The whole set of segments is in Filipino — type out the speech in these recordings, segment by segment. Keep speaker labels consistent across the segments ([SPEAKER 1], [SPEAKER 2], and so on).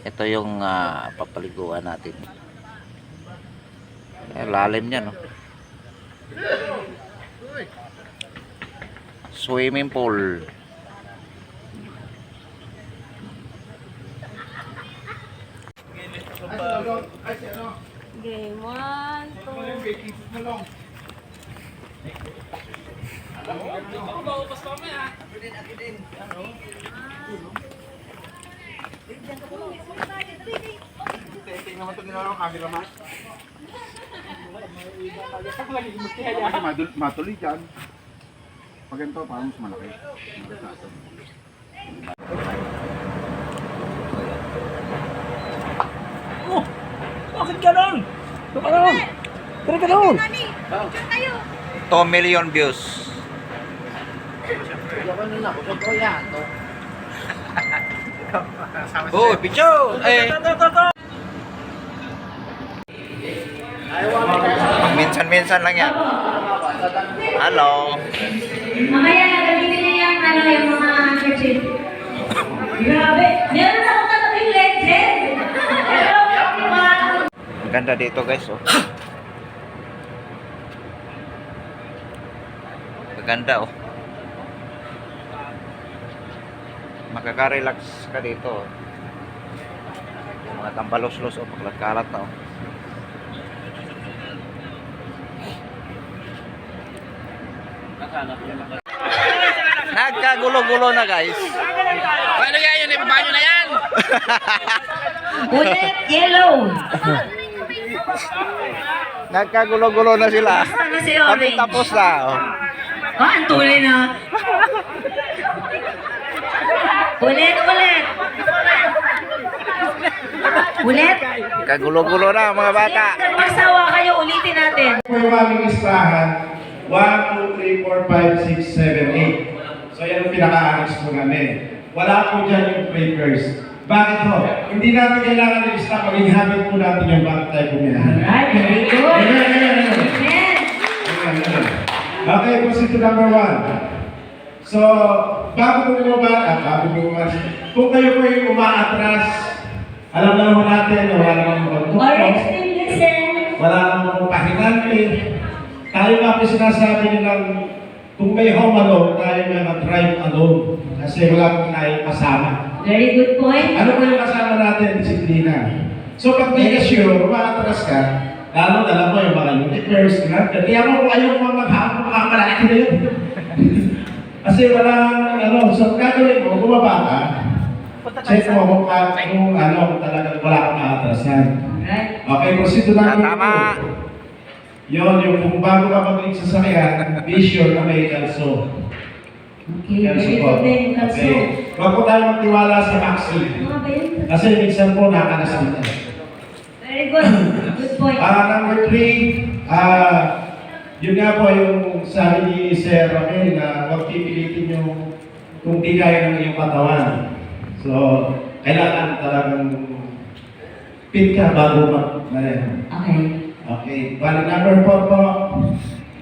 [SPEAKER 1] Ito yung papaliguan natin. Lalim niya, no? Swimming pool.
[SPEAKER 2] Game 1, 2.
[SPEAKER 3] Matuloy dyan. Pag ganito, parang mas malaki.
[SPEAKER 4] Oh! Bakit ganun? Tara ka doon!
[SPEAKER 1] 2 million views. Oh, picho! Eh, minsan-minsan lang yan. Hello.
[SPEAKER 5] Mamaya gamitin niya yung yung mga handkerchief. Grabe! Meron ako katabing legend!
[SPEAKER 1] Ang ganda dito, guys, oh. Ang ganda, oh. Makaka-relax ka dito, oh. Yung mga tambalos-los, oh, paglat-kalat na, oh. Nagkagulo-gulo na, guys.
[SPEAKER 4] Ano yan? Yung ibabanyo na yan?
[SPEAKER 5] Ulit, yellow!
[SPEAKER 1] Nagkagulo-gulo na sila.
[SPEAKER 5] Ano si
[SPEAKER 1] Kami
[SPEAKER 5] orange?
[SPEAKER 1] tapos na, oh.
[SPEAKER 5] Ah, ang tuloy na. Ulit, ulit! Ulit?
[SPEAKER 1] Kagulo-gulo na, mga bata.
[SPEAKER 5] Kung magsawa kayo, ulitin natin.
[SPEAKER 3] Ito yung aming listahan. 1, 2, 3, 4, 5, 6, 7, 8. So yan ang pinaka-aris po namin. Wala po dyan yung breakers. Bakit po? Hindi natin kailangan ilista pag inhabit po natin yung bakit tayo pumihan.
[SPEAKER 5] Alright, very good. Amen.
[SPEAKER 3] Okay, proceed to number 1. So, bago bumaba, kung kayo po yung umaatras, alam na naman natin na wala namang
[SPEAKER 5] Orange
[SPEAKER 3] magtuktok,
[SPEAKER 5] team, listen.
[SPEAKER 3] wala namang pahinante. Tayo nga po sinasabi nilang kung may home alone, tayo may mag-drive alone. Kasi wala pong tayong kasama.
[SPEAKER 5] Very good point.
[SPEAKER 3] Ano po yung kasama natin? Disiplina. So pag di ka sure, umaatras ka, lalo alam mo yung mga universe, kaya mo kung ayaw mo maghapon, makakalaki na yun. Kasi walang, so gagawin mo, bumaba ka, check mo kung talagang wala kang maatrasan.
[SPEAKER 5] Right.
[SPEAKER 3] Okay, proceed to number 2.
[SPEAKER 1] Tama.
[SPEAKER 3] Yun, yung kung bago ka mag-click sa sakyan, be sure na may kalso.
[SPEAKER 5] Okay, very good din.
[SPEAKER 3] Okay. Huwag po tayo magtiwala sa maxi.
[SPEAKER 5] Mga ba yun?
[SPEAKER 3] Kasi minsan po nakanas natin.
[SPEAKER 5] Very good. Good point.
[SPEAKER 3] Number 3, yun nga po yung sabi ni Sir Raquel na huwag pipilitin yung kung di kaya ng iyong katawan. So, kailangan talagang fit ka bago mag-maneho.
[SPEAKER 5] Okay.
[SPEAKER 3] Okay. Bali, number 4 po.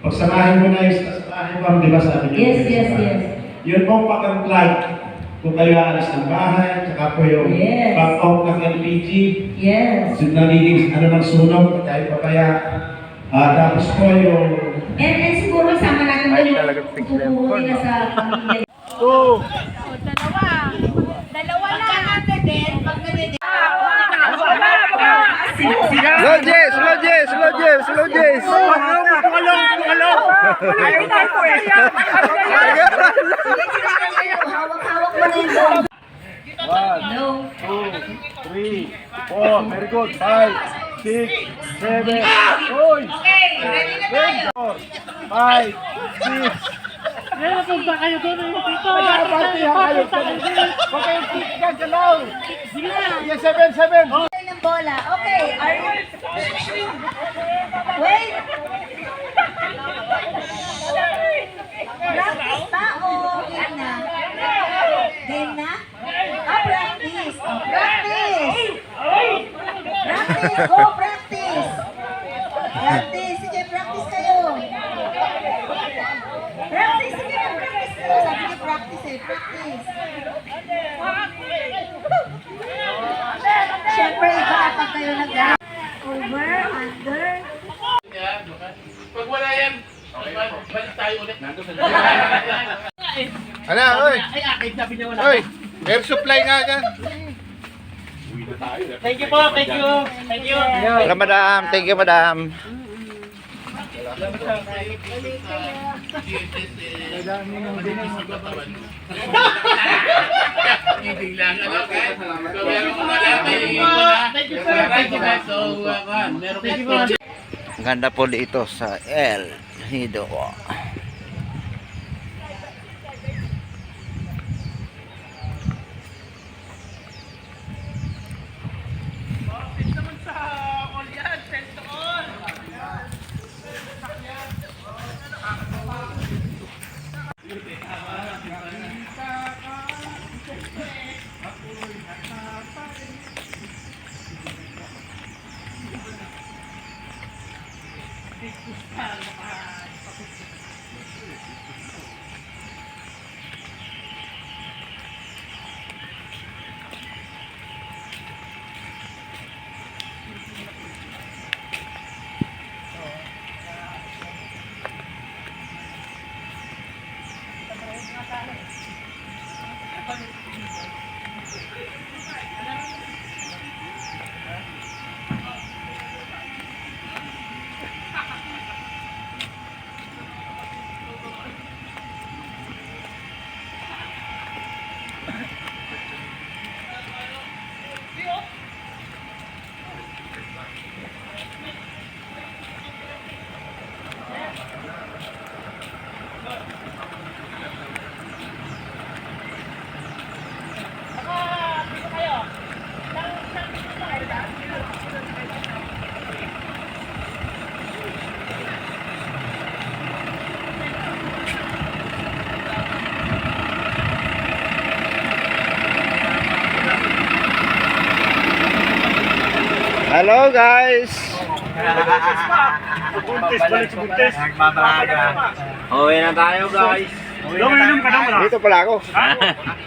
[SPEAKER 3] Pagsamahin mo na yung sasamahin mo, di ba sabi niyo?
[SPEAKER 5] Yes, yes, yes.
[SPEAKER 3] Yun po pag-unplug. Kung kayo aalis ng bahay, tsaka po yung
[SPEAKER 5] Yes.
[SPEAKER 3] pag-off ng LPG.
[SPEAKER 5] Yes.
[SPEAKER 3] So, nagiging ng sunog, tayo papaya. Tapos po yung...
[SPEAKER 5] And siguro sama natin doon yung tutuloy na sa pamilya.
[SPEAKER 2] Dalawa lang.
[SPEAKER 1] Slow Jess, slow Jess, slow Jess, slow Jess.
[SPEAKER 5] Hawak-hawak mo na yung phone.
[SPEAKER 3] 1,
[SPEAKER 5] No.
[SPEAKER 3] 2, 3, 4, very good, 5, 6, 7, oy!
[SPEAKER 5] Okay, ready na tayo.
[SPEAKER 3] 4, 5, 6,
[SPEAKER 2] Nakapunta kayo doon.
[SPEAKER 3] Nagkakabatihan kayo. Huwag kayong titigyan sa law.
[SPEAKER 2] Sige na.
[SPEAKER 3] Yes, 7.
[SPEAKER 5] Ng bola. Okay, are you... Wait! Practice pa o game na? Game na? Practice. Oh, practice. Practice. Go, practice. Practice. Sige, practice kayo. Practice. Sige na, practice kayo. Sabi niya practice eh. Practice.
[SPEAKER 1] Ano, oy? Oy, air supply nga dyan.
[SPEAKER 2] Thank you po, thank you. Thank you.
[SPEAKER 1] Hello, madam. Thank you, madam.
[SPEAKER 2] Thank you, sir. Thank you, guys. So, thank you po.
[SPEAKER 1] Ganda po dito sa El Nido. Hello, guys.
[SPEAKER 4] Uwi na tayo, guys.
[SPEAKER 1] Dito pala ako.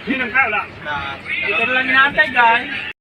[SPEAKER 4] Dito lang inaantay, guys.